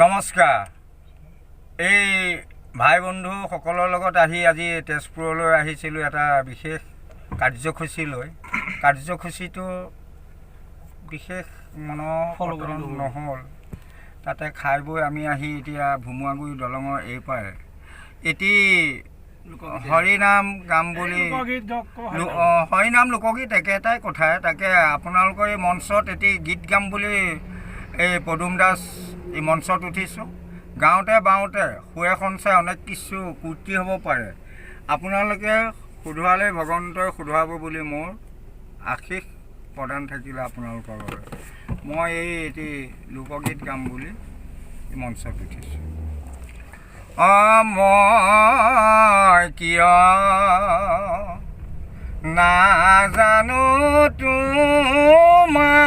নমস্কাৰ। এই ভাই বন্ধু সকলৰ লগত আজি তেজপুৰলৈ আহিছিলোঁ এটা বিশেষ কাৰ্যসূচী লৈ। কাৰ্যসূচীটো বিশেষ মনোসলন নহ'ল। তাতে খাই বৈ আমি আহি এতিয়া ভুমুৱাগুৰি দলঙৰ এইপাৰে এটি হৰিনাম গাম বুলি হৰিনাম লোকগীত একেটাই কথাই। তাকে আপোনালোকৰ এই মঞ্চত এটি গীত গাম বুলি এই পদুম দাস এই মঞ্চত উঠিছোঁ। গাঁৱতে বাওঁতে সুৱে সঞ্চাই অনেক কিছু কুৰ্তি হ'ব পাৰে। আপোনালোকে সোধোৱালে ভগৱন্তই সোধোৱাব বুলি মোৰ আশীষ প্ৰদান থাকিলে আপোনালোকৰ বাবে। মই এটি লোকগীত গাম বুলি মঞ্চত উঠিছোঁ। মই কিয় নাজানো তোমাৰ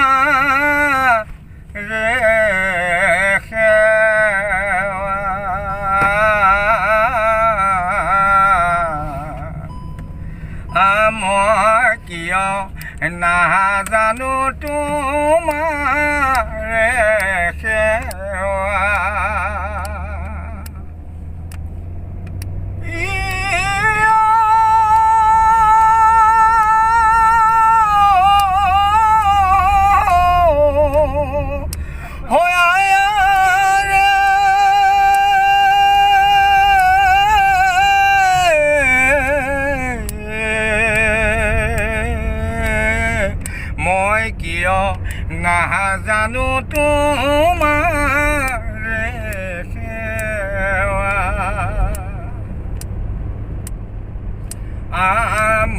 মই কিয় নাজানো তোমাৰ সেৱা মই কিয় নাজানো তোমাৰ সেৱা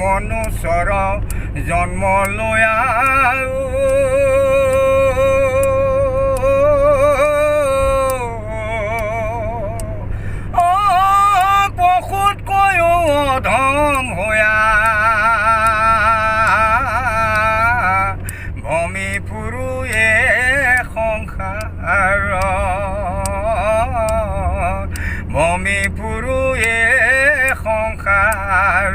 মনুষ্যৰ জন্ম লৈ পশুতকৈও অধম হৈয়া ভূমি ফুৰুৱে সংসাৰ ভূমি ফুৰুৱে সংসাৰ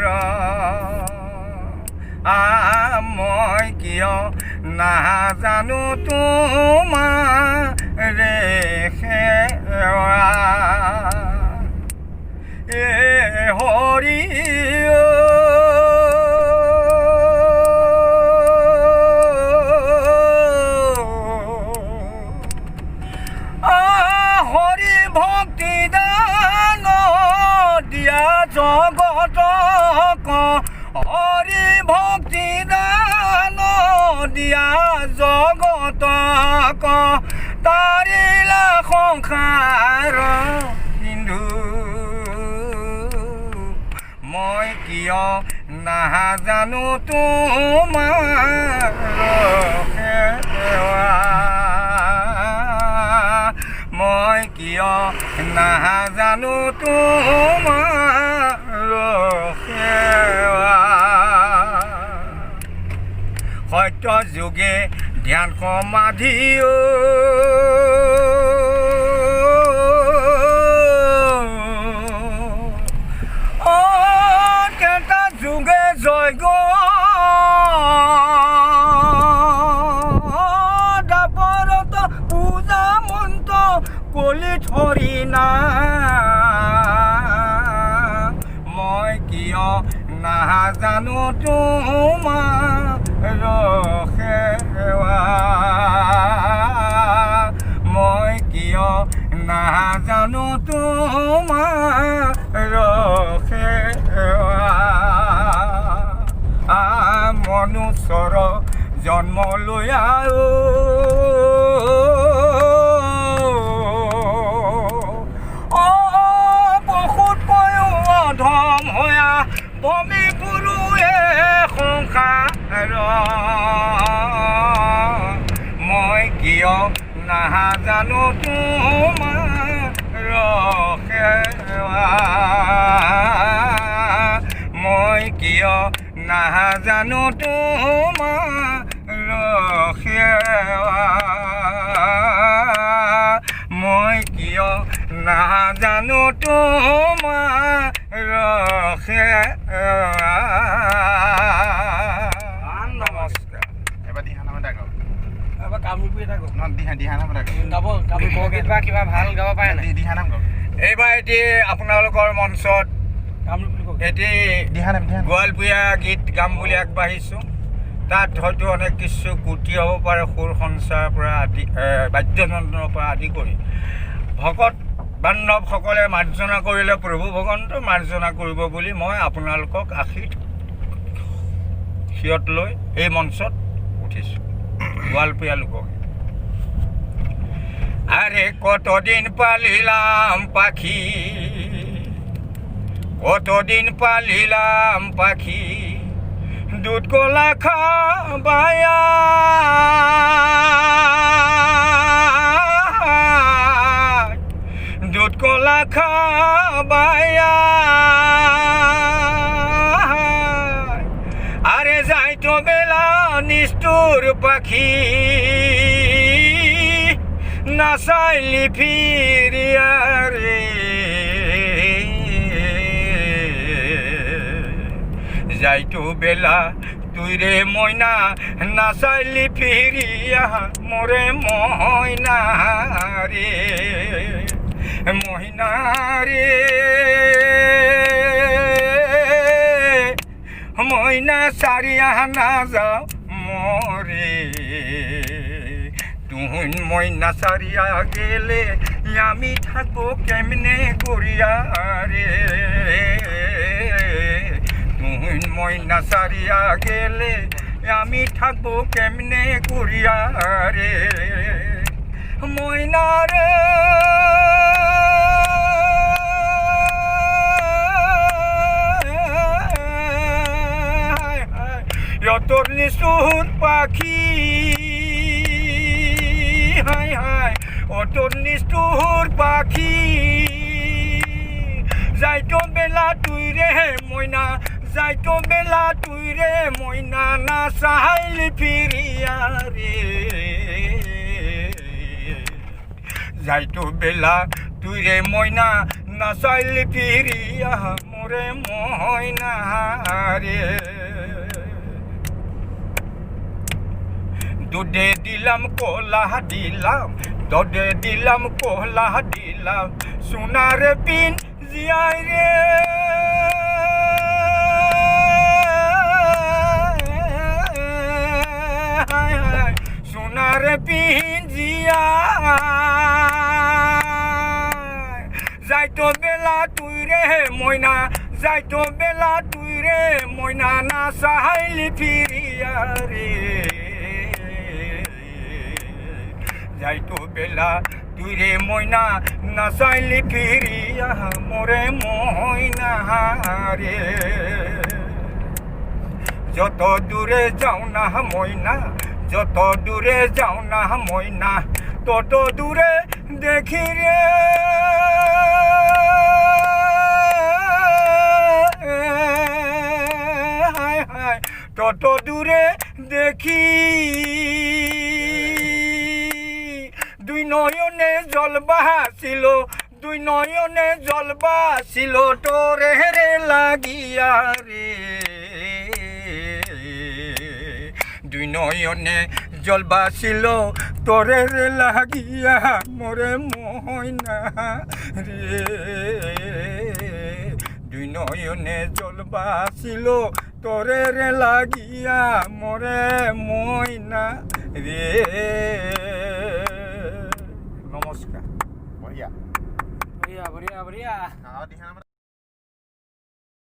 মই কিয় নাজানো তোমাৰ সেৱা হৰি হৰি ভক্তি দান দিয়া জগতক হৰি ভক্তি দান দিয়া জগতক তাৰিলা সংসাৰ সিন্ধু মই কিয় নাজানো তোমাৰ সেৱা মই কিয় নাজানো তোমাৰ সেৱা সত্য যোগে ধ্যান সমাধি কেইটা যোগে জয়গ দাপৰত পূজা মন্ত্ৰ কলি ধৰি না মই কিয় নাজানো তোমাৰ সেৱা মই কিয় নাজানো তোমাৰ সেৱা মনুষ্যৰ জন্ম লৈ পশুতকৈও অধম হৈয়া ভূমি ফুৰুৱে সংসাৰ মই কিয় নাজানো তোমাৰ সেৱা মই কিয় নাজানো তোমাৰ সেৱা মই কিয় নাজানো তোমাৰ সেৱা। নমস্কাৰ। এবাৰ দিহা নামে থাকক এবাৰ কামৰূপীয়ে থাকক। দিহানাম গাব বৰগীত বা কিবা ভাল গাব পাৰে নাই দিহানাম গাব এইবাৰ এতিয়া আপোনালোকৰ মঞ্চত কামৰূপ বুলি কওক এটি দিহানাম গোৱালপৰীয়া গীত গাম বুলি আগবাঢ়িছোঁ তাত হয়তো অনেক কিছু ক্ৰুটি হ'ব পাৰে সুৰ সঞ্চাৰৰ পৰা আদি বাদ্যযন্ত্ৰৰ পৰা আদি কৰি ভকত বান্ধৱসকলে মাৰ্জনা কৰিলে প্ৰভু ভগৱন্ত মাৰ্জনা কৰিব বুলি মই আপোনালোকক আশীত সিয়ত লৈ এই মঞ্চত উঠিছোঁ গোৱালপৰীয়া লোকগীত আরে কতদিন পালিলাম পাখি কতদিন পালিলাম পাখি দুধ কলা খাবায়া দুধ কলা খাবায়া আরে যাইতো বেলা নিষ্ঠুর পাখি নাচাইলি ফিরিয়া রে যাইতো বেলা তুই রে ময়না নাচাইলি ফিরিয়া মোরে ময়না রে ময়না রে ময়না সারিয়া না যাও মরে তুই ময়না সারিয়া গেলে আমি থাকবো কেমনে করিয়া রে তুই ময়না সারিয়া গেলে আমি থাকবো কেমনে করিয়া রে ময়না রে তোর নিষ্ঠুর পাখি হায় হায় ও তোর নিষ্ঠুর পাখি যাইতো বেলা তুই রে ময়না যাইতো বেলা তুই রে ময়না না চাইলি ফিরিয়া রে যাইতো বেলা তুই রে ময়না না চাইলি ফিরিয়া মোরে ময়না রে দুধে দিলাম কোলা দিলাম দডে দিলাম কোলা দিলাম সোনার পিন জিয়াই রে সোনার পিন জিয়া যাইতো বেলা তুই রে ময়না যাইতো বেলা তুই রে ময়না না চাইলি ফিরিয়া রে যাইতো বেলা তুই রে ময়না না চাইলি ফিরিয়া মোরে ময়না রে যত দূরে যাও না ময়না যত দূরে যাও না ময়না তত দূরে দেখি রে হায় হায় তত দূরে দেখি দুই নয়নে জল বাহাছিল দুই নয়নে জল বাহাছিল তোরে রে লাগিয়া রে দুই নয়নে জল বাহাছিল তোরে রে লাগিয়া মোরে ময়না রে দুই নয়নে জল বাহাছিল তোরে রে লাগিয়া মোরে ময়না রে নমস্কার বঢ়িয়া বঢ়িয়া বঢ়িয়া বঢ়িয়া